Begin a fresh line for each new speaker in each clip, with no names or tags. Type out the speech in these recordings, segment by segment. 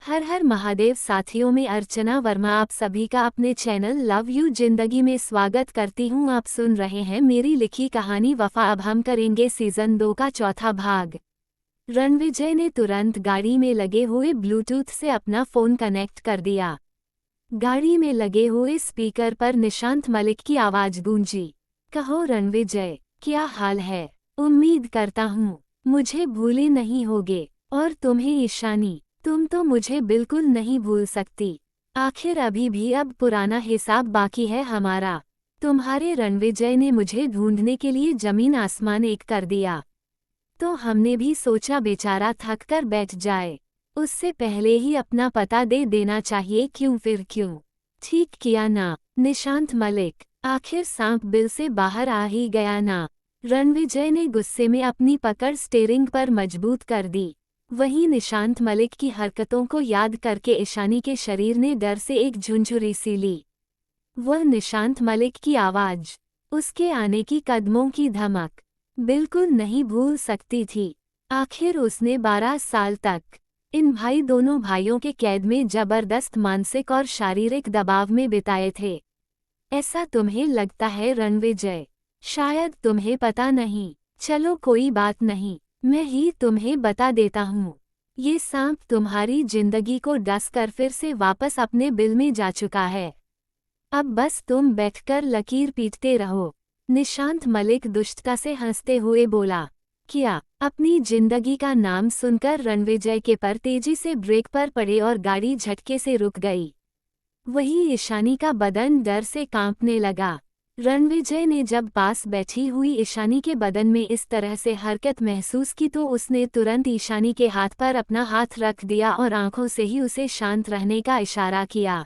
हर हर महादेव साथियों में अर्चना वर्मा आप सभी का अपने चैनल लव यू जिंदगी में स्वागत करती हूं। आप सुन रहे हैं मेरी लिखी कहानी वफा। अब हम करेंगे सीजन 2 का चौथा भाग। रणविजय ने तुरंत गाड़ी में लगे हुए ब्लूटूथ से अपना फोन कनेक्ट कर दिया। गाड़ी में लगे हुए स्पीकर पर निशांत मलिक की आवाज गूंजी। कहो रणविजय, क्या हाल है? उम्मीद करता हूँ मुझे भूले नहीं होगे। और तुम्हें ईशानी, तुम तो मुझे बिल्कुल नहीं भूल सकती। आखिर अभी भी अब पुराना हिसाब बाकी है हमारा। तुम्हारे रणविजय ने मुझे ढूंढने के लिए जमीन आसमान एक कर दिया, तो हमने भी सोचा बेचारा थक कर बैठ जाए, उससे पहले ही अपना पता दे देना चाहिए। क्यों फिर क्यों? ठीक किया ना निशांत मलिक, आखिर सांप बिल से बाहर आ ही गया ना। रणविजय ने गुस्से में अपनी पकड़ स्टीयरिंग पर मजबूत कर दी। वहीं निशांत मलिक की हरकतों को याद करके ईशानी के शरीर ने डर से एक झुंझुरी सी ली। वह निशांत मलिक की आवाज, उसके आने की कदमों की धमक बिल्कुल नहीं भूल सकती थी। आखिर उसने 12 साल तक इन दोनों भाइयों के कैद में जबरदस्त मानसिक और शारीरिक दबाव में बिताए थे। ऐसा तुम्हें लगता है रणविजय? शायद तुम्हें पता नहीं। चलो कोई बात नहीं, मैं ही तुम्हें बता देता हूँ। ये सांप तुम्हारी जिंदगी को डसकर फिर से वापस अपने बिल में जा चुका है। अब बस तुम बैठकर लकीर पीटते रहो। निशांत मलिक दुष्टता से हंसते हुए बोला। क्या? अपनी जिंदगी का नाम सुनकर रणविजय के पर तेजी से ब्रेक पर पड़े और गाड़ी झटके से रुक गई। वही ईशानी का बदन डर से कांपने लगा। रणविजय ने जब पास बैठी हुई ईशानी के बदन में इस तरह से हरकत महसूस की तो उसने तुरंत ईशानी के हाथ पर अपना हाथ रख दिया और आंखों से ही उसे शांत रहने का इशारा किया।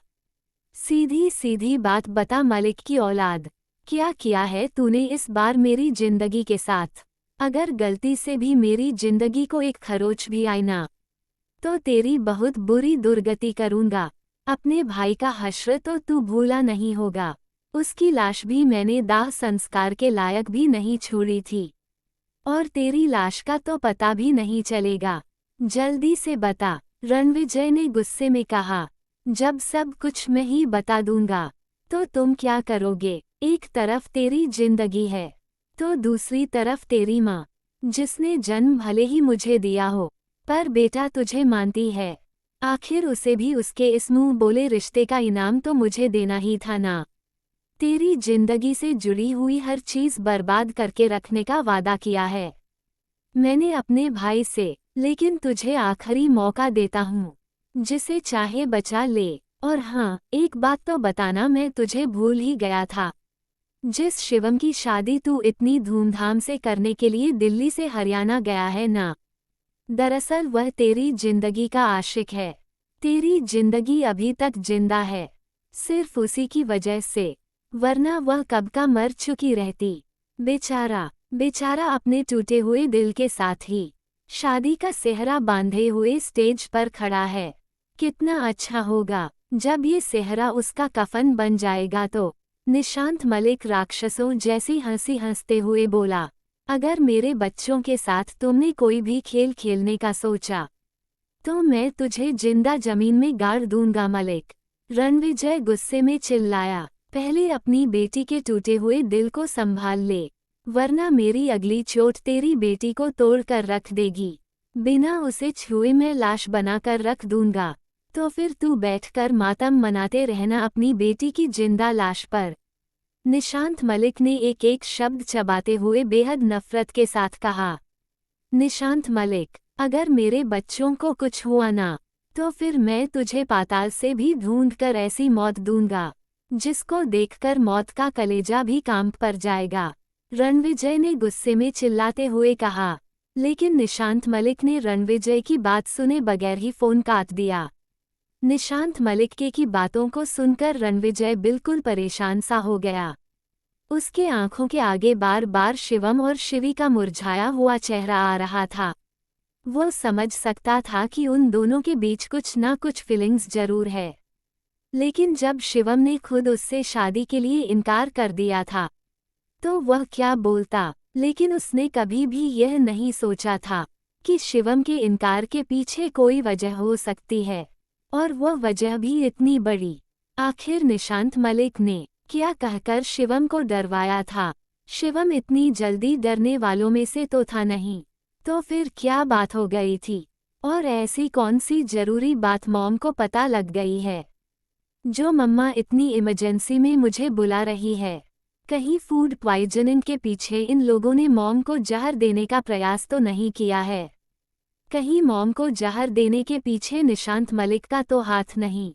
सीधी सीधी बात बता मलिक की औलाद, क्या किया है तूने इस बार मेरी जिंदगी के साथ? अगर गलती से भी मेरी जिंदगी को एक खरोच भी आई ना, तो तेरी बहुत बुरी दुर्गति करूंगा। अपने भाई का हश्र तो तू भूला नहीं होगा। उसकी लाश भी मैंने दाह संस्कार के लायक भी नहीं छोड़ी थी, और तेरी लाश का तो पता भी नहीं चलेगा। जल्दी से बता, रणविजय ने गुस्से में कहा। जब सब कुछ मैं ही बता दूंगा तो तुम क्या करोगे? एक तरफ तेरी जिंदगी है तो दूसरी तरफ तेरी माँ, जिसने जन्म भले ही मुझे दिया हो, पर बेटा तुझे मानती है। आखिर उसे भी उसके इस मुंह बोले रिश्ते का इनाम तो मुझे देना ही था ना। तेरी जिंदगी से जुड़ी हुई हर चीज बर्बाद करके रखने का वादा किया है मैंने अपने भाई से, लेकिन तुझे आखिरी मौका देता हूँ, जिसे चाहे बचा ले। और हाँ, एक बात तो बताना मैं तुझे भूल ही गया था। जिस शिवम की शादी तू इतनी धूमधाम से करने के लिए दिल्ली से हरियाणा गया है ना, दरअसल वह तेरी जिंदगी का आशिक है। तेरी जिंदगी अभी तक जिंदा है सिर्फ उसी की वजह से, वरना वह कब का मर चुकी रहती। बेचारा बेचारा अपने टूटे हुए दिल के साथ ही शादी का सेहरा बांधे हुए स्टेज पर खड़ा है। कितना अच्छा होगा जब ये सेहरा उसका कफन बन जाएगा तो। निशांत मलिक राक्षसों जैसी हंसी हंसते हुए बोला। अगर मेरे बच्चों के साथ तुमने कोई भी खेल खेलने का सोचा तो मैं तुझे जिंदा जमीन में गाड़ दूंगा मलिक। रणविजय गुस्से में चिल्लाया। पहले अपनी बेटी के टूटे हुए दिल को संभाल ले, वरना मेरी अगली चोट तेरी बेटी को तोड़ कर रख देगी। बिना उसे छुए मैं लाश बनाकर रख दूंगा, तो फिर तू बैठकर मातम मनाते रहना अपनी बेटी की जिंदा लाश पर। निशांत मलिक ने एक एक शब्द चबाते हुए बेहद नफरत के साथ कहा। निशांत मलिक, अगर मेरे बच्चों को कुछ हुआ ना, तो फिर मैं तुझे पाताल से भी ढूंढकर ऐसी मौत दूंगा जिसको देखकर मौत का कलेजा भी कांप पर जाएगा। रणविजय ने गुस्से में चिल्लाते हुए कहा। लेकिन निशांत मलिक ने रणविजय की बात सुने बगैर ही फोन काट दिया। निशांत मलिक की बातों को सुनकर रणविजय बिल्कुल परेशान सा हो गया। उसके आंखों के आगे बार बार शिवम और शिवी का मुरझाया हुआ चेहरा आ रहा था। वो समझ सकता था कि उन दोनों के बीच कुछ ना कुछ फीलिंग्स जरूर है, लेकिन जब शिवम ने खुद उससे शादी के लिए इनकार कर दिया था तो वह क्या बोलता। लेकिन उसने कभी भी यह नहीं सोचा था कि शिवम के इनकार के पीछे कोई वजह हो सकती है। और वह वजह भी इतनी बड़ी। आखिर निशांत मलिक ने क्या कहकर शिवम को डरवाया था? शिवम इतनी जल्दी डरने वालों में से तो था नहीं। तो फिर क्या बात हो गई थी? और ऐसी कौन सी जरूरी बात मॉम को पता लग गई है जो मम्मा इतनी इमरजेंसी में मुझे बुला रही है? कहीं फूड पॉइजनिंग के पीछे इन लोगों ने मॉम को जहर देने का प्रयास तो नहीं किया है? कहीं मॉम को जहर देने के पीछे निशांत मलिक का तो हाथ नहीं?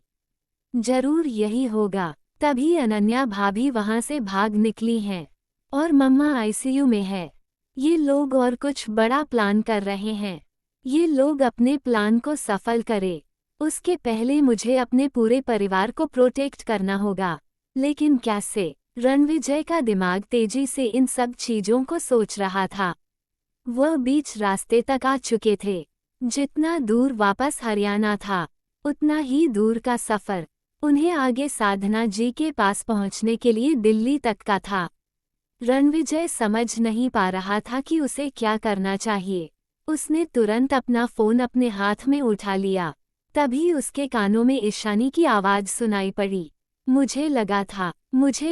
जरूर यही होगा। तभी अनन्या भाभी वहां से भाग निकली हैं और मम्मा आईसीयू में है। ये लोग और कुछ बड़ा प्लान कर रहे हैं। ये लोग अपने प्लान को सफल करे उसके पहले मुझे अपने पूरे परिवार को प्रोटेक्ट करना होगा। लेकिन कैसे? रणविजय का दिमाग तेजी से इन सब चीजों को सोच रहा था। वह बीच रास्ते तक आ चुके थे। जितना दूर वापस हरियाणा था उतना ही दूर का सफर उन्हें आगे साधना जी के पास पहुंचने के लिए दिल्ली तक का था। रणविजय समझ नहीं पा रहा था कि उसे क्या करना चाहिए। उसने तुरंत अपना फोन अपने हाथ में उठा लिया। तभी उसके कानों में ईशानी की आवाज सुनाई पड़ी। मुझे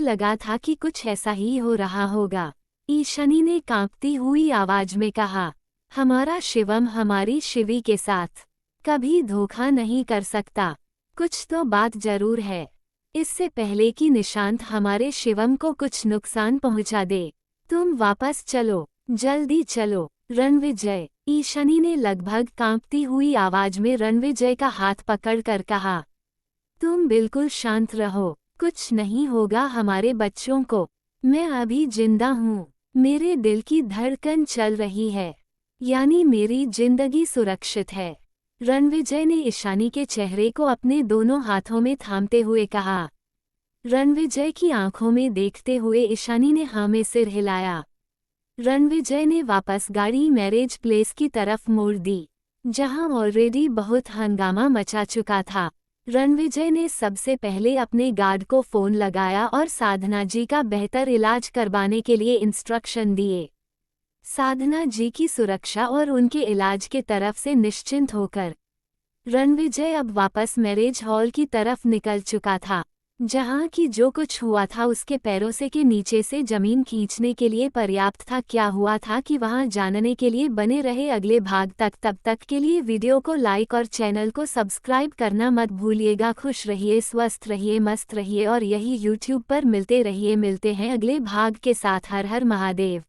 लगा था कि कुछ ऐसा ही हो रहा होगा। ईशानी ने कांपती हुई आवाज में कहा, हमारा शिवम हमारी शिवी के साथ कभी धोखा नहीं कर सकता। कुछ तो बात जरूर है। इससे पहले कि निशांत हमारे शिवम को कुछ नुकसान पहुंचा दे, तुम वापस चलो, जल्दी चलो। रणविजय, ईशानी ने लगभग कांपती हुई आवाज में रणविजय का हाथ पकड़कर कहा, तुम बिल्कुल शांत रहो, कुछ नहीं होगा हमारे बच्चों को। मैं अभी जिंदा हूँ, मेरे दिल की धड़कन चल रही है, यानी मेरी जिंदगी सुरक्षित है। रणविजय ने ईशानी के चेहरे को अपने दोनों हाथों में थामते हुए कहा। रणविजय की आंखों में देखते हुए ईशानी ने हाँ में सिर हिलाया। रणविजय ने वापस गाड़ी मैरिज प्लेस की तरफ मोड़ दी, जहां ऑलरेडी बहुत हंगामा मचा चुका था। रणविजय ने सबसे पहले अपने गार्ड को फोन लगाया और साधना जी का बेहतर इलाज करवाने के लिए इंस्ट्रक्शन दिए। साधना जी की सुरक्षा और उनके इलाज के तरफ से निश्चिंत होकर रणविजय अब वापस मैरिज हॉल की तरफ निकल चुका था, जहां कि जो कुछ हुआ था उसके पैरों से के नीचे से जमीन खींचने के लिए पर्याप्त था। क्या हुआ था कि वहां जानने के लिए बने रहे अगले भाग तक। तब तक के लिए वीडियो को लाइक और चैनल को सब्सक्राइब करना मत भूलिएगा। खुश रहिए, स्वस्थ रहिए, मस्त रहिए और यही यूट्यूब पर मिलते हैं अगले भाग के साथ। हर हर महादेव।